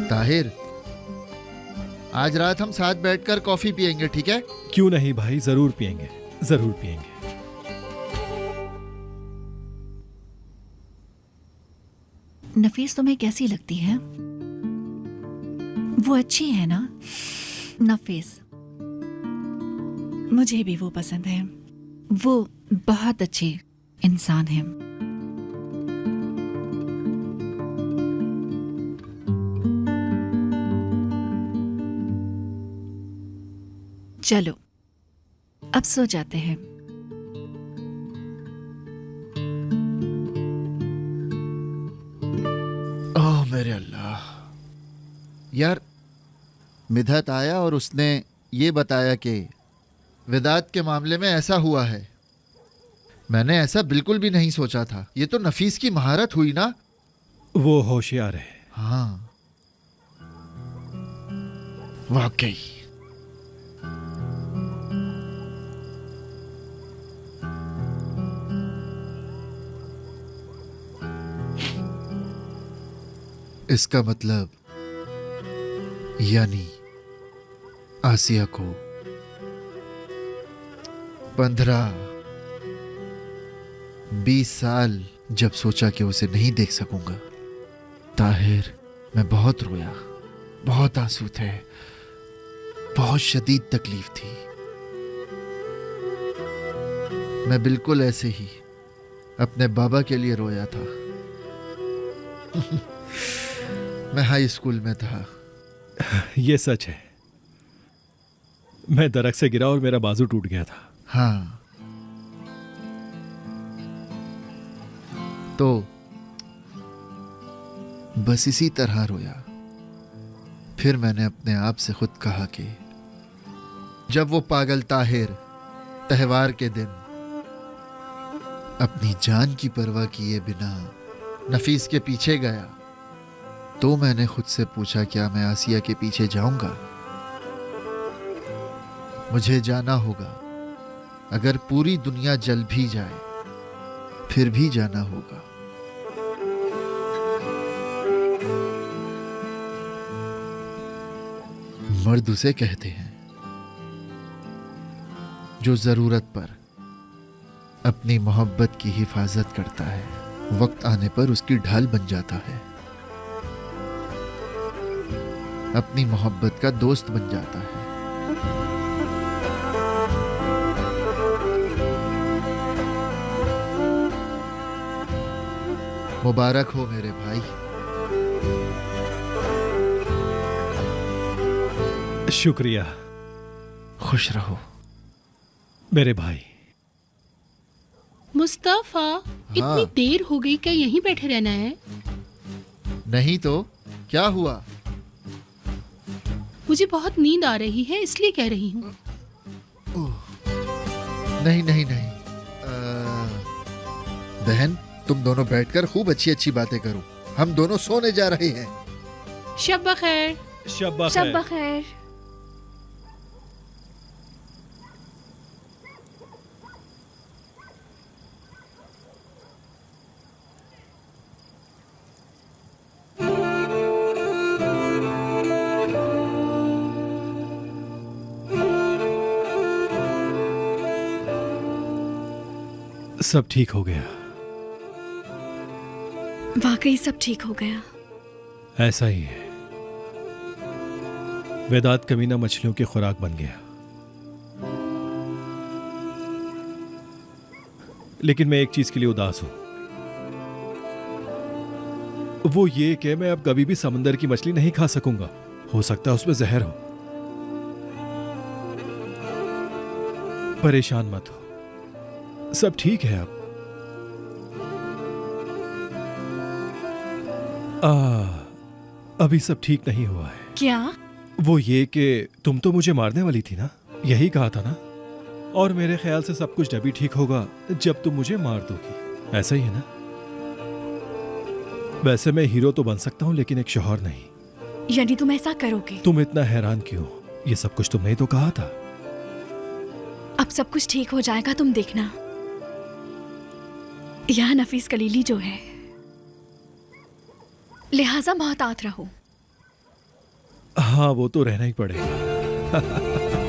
ताहिर, आज रात हम साथ बैठकर कॉफी पियेंगे, ठीक है? क्यों नहीं भाई, जरूर पियेंगे, जरूर पियेंगे। नफीस तुम्हें कैसी लगती है? वो अच्छी है ना नफीस? मुझे भी वो पसंद है। वो बहुत अच्छी इंसान है। चलो अब सो जाते हैं। ओह मेरे अल्लाह यार, मिधत आया और उसने ये बताया कि वेदात के मामले में ऐसा हुआ है। मैंने ऐसा बिल्कुल भी नहीं सोचा था। ये तो नफीस की महारत हुई ना। वो होशियार है। हाँ वाकई। इसका मतलब यानी आसिया को 15-20 साल जब सोचा कि उसे नहीं देख सकूंगा। ताहिर, मैं बहुत रोया, बहुत आंसू थे, बहुत शदीद तकलीफ थी। मैं बिल्कुल ऐसे ही अपने बाबा के लिए रोया था। मैं हाई स्कूल में था। ये सच है, मैं दरख्त से गिरा और मेरा बाजू टूट गया था। हाँ, तो बस इसी तरह रोया। फिर मैंने अपने आप से खुद कहा कि जब वो पागल ताहिर त्योहार के दिन अपनी जान की परवाह किए बिना नफीस के पीछे गया, तो मैंने खुद से पूछा, क्या मैं आसिया के पीछे जाऊंगा? मुझे जाना होगा। अगर पूरी दुनिया जल भी जाए फिर भी जाना होगा। मर्द उसे कहते हैं जो जरूरत पर अपनी मोहब्बत की हिफाजत करता है, वक्त आने पर उसकी ढाल बन जाता है, अपनी मोहब्बत का दोस्त बन जाता है। मुबारक हो मेरे भाई। शुक्रिया। खुश रहो मेरे भाई। मुस्तफा, इतनी देर हो गई, क्या यहीं बैठे रहना है? नहीं तो क्या हुआ? मुझे बहुत नींद आ रही है, इसलिए कह रही हूँ। नहीं नहीं नहीं, बहन, तुम दोनों बैठकर खूब अच्छी अच्छी बातें करो। हम दोनों सोने जा रहे हैं। शब बखैर। शब शब बखैर। सब ठीक हो गया। वाकई सब ठीक हो गया। ऐसा ही है। वेदात कमीना मछलियों की खुराक बन गया। लेकिन मैं एक चीज के लिए उदास हूं। वो ये कि मैं अब कभी भी समंदर की मछली नहीं खा सकूंगा। हो सकता है उसमें जहर हो। परेशान मत हो, सब ठीक है अब। अभी सब ठीक नहीं हुआ है। क्या? वो ये कि तुम तो मुझे मारने वाली थी ना, यही कहा था ना? और मेरे ख्याल से सब कुछ तभी ठीक होगा जब तुम मुझे मार दोगी। ऐसा ही है ना? वैसे मैं हीरो तो बन सकता हूं, लेकिन एक शौहर नहीं। यानी तुम ऐसा करोगे? तुम इतना हैरान क्यों? ये सब कुछ तुमने ही तो कहा था। अब सब कुछ ठीक हो जाएगा, तुम देखना। यहाँ नफीस कलीली जो है, लिहाजा मोहतात रहो। हाँ वो तो रहना ही पड़ेगा।